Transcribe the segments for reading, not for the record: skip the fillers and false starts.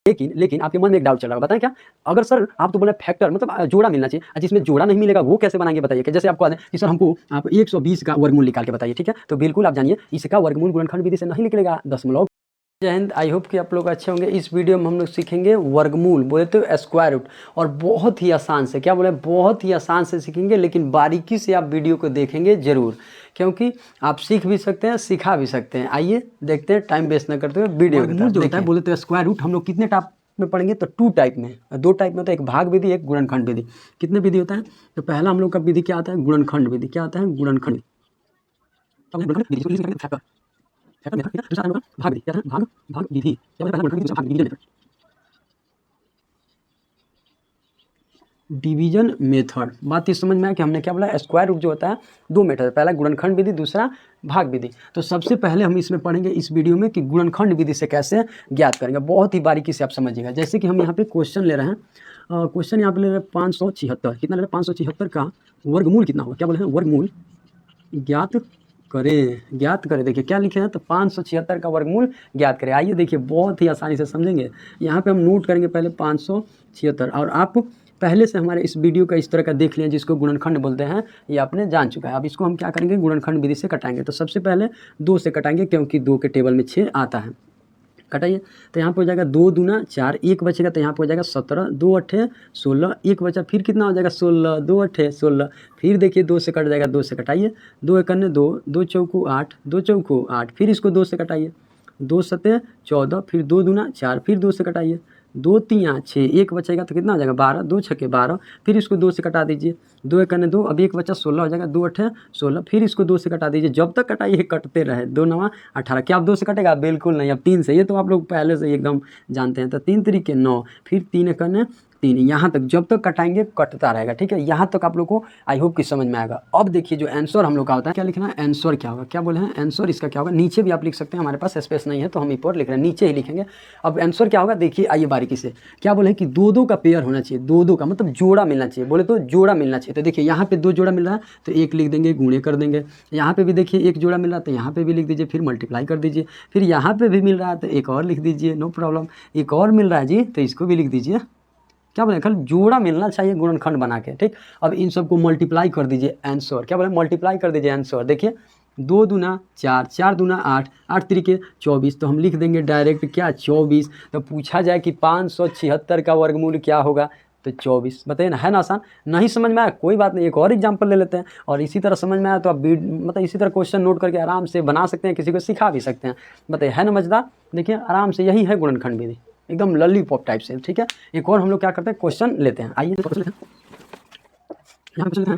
लेकिन आपके मन में एक डाउट चल रहा है, बताएं क्या? अगर सर आप तो बोले फैक्टर मतलब जोड़ा मिलना चाहिए, जिसमें जोड़ा नहीं मिलेगा वो कैसे बनाएंगे बताइए? कि जैसे आपको आते हैं कि सर हमको आप 120 का वर्गमूल निकाल के बताइए, ठीक है? तो बिल्कुल आप जानिए इसका वर्गमूल गुणनखंड विधि से नहीं निकलेगा, दशमलव। जय हिंद, आई होप कि आप लोग अच्छे होंगे। इस वीडियो में हम लोग सीखेंगे वर्गमूल, बोले तो स्क्वायर रूट, और बहुत ही आसान से, क्या बोले, बहुत ही आसान से सीखेंगे, लेकिन बारीकी से आप वीडियो को देखेंगे जरूर, क्योंकि आप सीख भी सकते हैं, सिखा भी सकते हैं। आइए देखते हैं, टाइम वेस्ट न करते हुए वीडियो वर्गमूल जो होता है, बोले तो स्क्वायर रूट हम लोग कितने टाइप में पढ़ेंगे? तो 2 टाइप में, 2 टाइप में होता है, एक भाग विधि, एक गुणनखंड विधि। कितने विधि होता है? तो पहला हम लोग का विधि क्या आता है? गुणनखंड विधि। क्या आता है? गुणनखंड। दूसरा हम लोग का भाग विधि। क्या था? भाग विधि। क्या पहला गुणनखंड विधि, दूसरा भाग विधि, डिवीजन मेथड। बात ये समझ में आया कि हमने क्या बोला? स्क्वायर रूट जो होता है 2 मेथड, पहला गुणनखंड विधि, दूसरा भाग विधि। तो सबसे पहले हम इसमें पढ़ेंगे इस वीडियो में कि गुणनखंड विधि से कैसे ज्ञात करेंगे। बहुत ही बारीकी से आप समझिएगा। जैसे कि हम यहाँ पे क्वेश्चन ले रहे हैं, क्वेश्चन यहाँ पे ले रहे हैं 576। कितना ले रहे हैं? 576 का वर्गमूल कितना होगा? क्या बोले हैं? वर्गमूल ज्ञात करें। देखिए क्या लिखे हैं? तो 576 का वर्गमूल ज्ञात करें। आइए देखिए, बहुत ही आसानी से समझेंगे। यहाँ पे हम नोट करेंगे पहले 576, और आप पहले से हमारे इस वीडियो का इस तरह का देख लिया, जिसको गुणनखंड बोलते हैं, ये आपने जान चुका है। अब इसको हम क्या करेंगे? गुणनखंड विधि से कटाएंगे। तो सबसे पहले 2 से कटाएंगे, क्योंकि 2 के टेबल में 6 आता है। कटाइए, तो यहाँ पे हो जाएगा 2 दूना 4, 1 बचेगा, तो यहाँ पे हो जाएगा 17, 2 अट्ठे 16, 1 बचा, फिर कितना हो जाएगा? 16, 2 अट्ठे 16, फिर देखिए 2 से कट जाएगा, 2 से कटाइए, 2 एकन्ने 2, 2 चौकू 8, 2 चौकू 8, फिर इसको 2 से कटाइए, 2 सते 14, फिर 2 दूना 4, फिर 2 से कटाइए, 2 तियाँ 6, 1 बचेगा तो कितना हो जाएगा? 12, 2 छक्के 12, फिर इसको 2 से कटा दीजिए, 2 एकन्ने 2, अब 1 बचा 16 हो जाएगा, 2 अट्ठे 16, फिर इसको 2 से कटा दीजिए, जब तक कटाइए कटते रहे। 2 नवा 18। क्या आप 2 से कटेगा? बिल्कुल नहीं, अब 3 से। ये तो आप लोग पहले से एकदम जानते हैं। तो 3 तरीके 9, फिर 3 एकन्ने 3, यहाँ तक जब तक कटाएंगे कटता रहेगा, ठीक है? यहाँ तक आप लोग को आई होप कि समझ में आएगा। अब देखिए जो आंसर हम लोग का होता है, क्या लिखना है? आंसर क्या होगा? क्या बोले हैं? आंसर इसका क्या होगा? नीचे भी आप लिख सकते हैं, हमारे पास स्पेस नहीं है तो हम ऊपर लिख रहे हैं, नीचे ही लिखेंगे। अब आंसर क्या होगा देखिए, आइए बारीकी से। क्या बोले कि 2-2 का पेयर होना चाहिए, 2-2 का मतलब जोड़ा मिलना चाहिए, बोले तो जोड़ा मिलना चाहिए। तो देखिए यहाँ पे 2 जोड़ा मिल रहा है, तो 1 लिख देंगे, गुणे कर देंगे। यहाँ पे भी देखिए 1 जोड़ा मिल रहा है, तो यहाँ पे भी लिख दीजिए, फिर मल्टीप्लाई कर दीजिए। फिर यहाँ पे भी मिल रहा है, तो एक और लिख दीजिए, नो प्रॉब्लम। एक और मिल रहा है जी, तो इसको भी लिख दीजिए। क्या बोले? खाली जोड़ा मिलना चाहिए गुणनखंड बना के, ठीक? अब इन सबको मल्टीप्लाई कर दीजिए, आंसर। क्या बोले? मल्टीप्लाई कर दीजिए आंसर। देखिए 2 दूना 4, 4 दूना 8, 8 तरीके 24, तो हम लिख देंगे डायरेक्ट क्या? 24। तो पूछा जाए कि 576 का वर्गमूल क्या होगा? तो 24। बताइए ना, है ना आसान? नहीं समझ में आया कोई बात नहीं, एक और एग्जाम्पल ले लेते हैं, और इसी तरह समझ में आया तो आप मतलब इसी तरह क्वेश्चन नोट करके आराम से बना सकते हैं, किसी को सिखा भी सकते हैं। बताइए, है ना मजेदार? देखिए आराम से, यही है गुणनखंड विधि, एकदम लॉलीपॉप टाइप से, ठीक है? एक और हम लोग क्या करते हैं? क्वेश्चन लेते हैं। आइए क्वेश्चन लेते हैं, यहाँ पे हैं,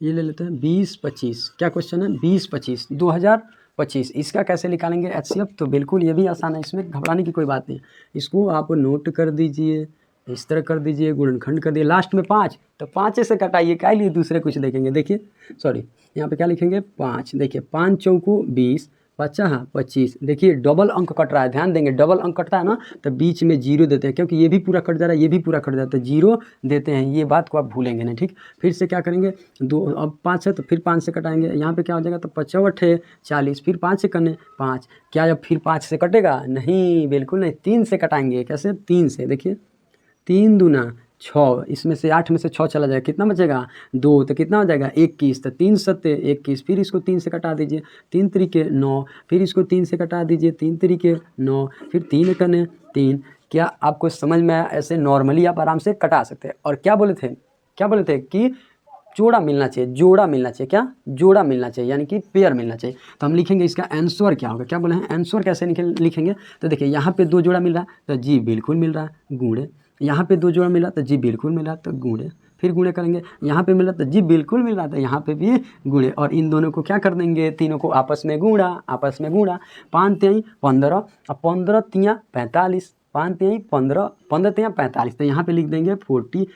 ये ले लेते हैं 20-25। क्या क्वेश्चन है? 20-25 2025। इसका कैसे निकालेंगे HCF? तो बिल्कुल ये भी आसान है, इसमें घबराने की कोई बात नहीं है। इसको आप नोट कर दीजिए, इस तरह कर दीजिए, गुणनखंड कर दिए, लास्ट में 5, तो 5 से कटाइए, क्या लिए दूसरे कुछ देखेंगे। देखिए सॉरी, यहाँ पे क्या लिखेंगे? 5। देखिए 5 चौको 20, 50 25। देखिए डबल अंक कट रहा है, ध्यान देंगे, डबल अंक कटता है ना, तो बीच में 0 देते हैं, क्योंकि ये भी पूरा कट जा रहा है, ये भी पूरा कट जाता है, 0 देते हैं। ये बात को आप भूलेंगे नहीं, ठीक? फिर से क्या करेंगे? 2, अब 5 है तो फिर 5 से कटाएंगे, यहाँ पे क्या हो जाएगा? तो 55 40, फिर 5 से करने 5। क्या अब फिर 5 से कटेगा? नहीं, बिल्कुल नहीं, 3 से कटाएंगे। कैसे? 3 से। देखिए 3 दूना 6, इसमें से 8 में से 6 चला जाएगा, कितना बचेगा? 2, तो कितना हो जाएगा? 21, तो 3 सत्ते 21, फिर इसको 3 से कटा दीजिए, 3 तरीके 9, फिर इसको 3 से कटा दीजिए, 3 तरीके 9, फिर 3 एकने 3। क्या आपको समझ में आया? ऐसे नॉर्मली आप आराम से कटा सकते हैं। और क्या बोले थे? क्या बोले थे? कि जोड़ा मिलना चाहिए, जोड़ा मिलना चाहिए। क्या? जोड़ा मिलना चाहिए, यानी कि पेयर मिलना चाहिए। तो हम लिखेंगे इसका आंसर क्या होगा? क्या बोले हैं? आंसर कैसे लिखेंगे? तो देखिए यहाँ पे 2 जोड़ा मिल रहा है, तो जी बिल्कुल मिल रहा है, गुणे। यहाँ पे 2 जोड़ा मिला तो जी बिल्कुल मिला, तो गुणे। फिर गुणे करेंगे, यहाँ पे मिला तो जी बिल्कुल मिल रहा था, यहाँ पे भी गुणे। और इन दोनों को क्या कर देंगे? तीनों को आपस में गुणा, आपस में गुणा। 5 तिहाई 15, अब 15 तियाँ 45, 5 तिहाई 15, 15 तियाँ 45, तो यहाँ पे लिख देंगे 45।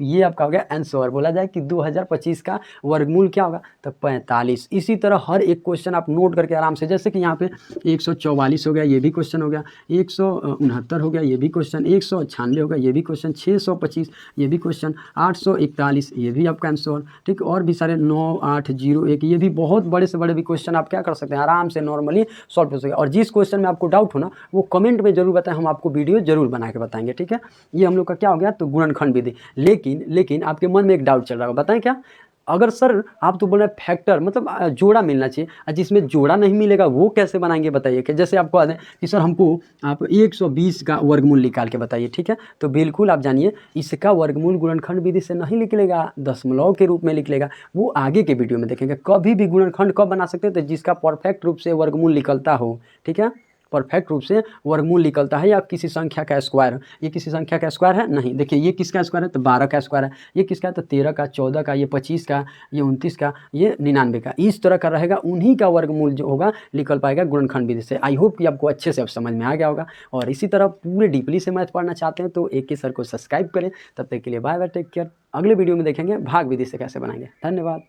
ये आपका हो गया आंसर। बोला जाए कि 2025 का वर्गमूल क्या होगा? तो 45। इसी तरह हर एक क्वेश्चन आप नोट करके आराम से, जैसे कि यहाँ पे 144 हो गया, ये भी क्वेश्चन हो गया, 169 हो गया, ये भी क्वेश्चन, 196 हो गया, ये भी क्वेश्चन, 625 ये भी क्वेश्चन, 841 ये भी आपका आंसर, ठीक? और भी सारे 9801 ये भी बहुत बड़े से बड़े भी क्वेश्चन आप क्या कर सकते हैं, आराम से नॉर्मली सॉल्व हो सके। और जिस क्वेश्चन में आपको डाउट हो ना, वो कमेंट में जरूर बताएं, हम आपको वीडियो जरूर बना के बताएंगे, ठीक है। ये हम लोग का क्या हो गया, तो गुणनखंड विधि। लेकिन आपके मन में एक डाउट चल रहा होगा, बताएं क्या, अगर सर आप तो बोल रहे हैं फैक्टर मतलब जोड़ा मिलना चाहिए, जिसमें जोड़ा नहीं मिलेगा वो कैसे बनाएंगे बताइए। कि जैसे आपको आ दें कि सर हमको आप 120 का वर्गमूल निकाल के बताइए, ठीक है। तो बिल्कुल आप जानिए इसका वर्गमूल गुणनखंड विधि से नहीं निकलेगा, दशमलव के रूप में निकलेगा। वो आगे के वीडियो में देखेंगे। कभी भी गुणनखंड कब बना सकते हैं, तो जिसका परफेक्ट रूप से वर्गमूल निकलता हो, ठीक है। परफेक्ट रूप से वर्गमूल निकलता है या किसी संख्या का स्क्वायर। ये किसी संख्या का स्क्वायर है नहीं, देखिए ये किसका स्क्वायर है, तो 12 का स्क्वायर है। ये किसका है, तो 13 का, 14 का, ये 25 का, ये 29 का, ये 99 का। इस तरह का रहेगा, उन्हीं का वर्गमूल जो होगा निकल पाएगा गुणनखंड विधि से। आई होप कि आपको अच्छे से अब समझ में आ गया होगा। और इसी तरह पूरे डीपली से मैथ पढ़ना चाहते हैं तो एक ही सर को सब्सक्राइब करें। तब तक के लिए बाय बाय, टेक केयर। अगले वीडियो में देखेंगे भाग विधि से कैसे बनाएंगे। धन्यवाद।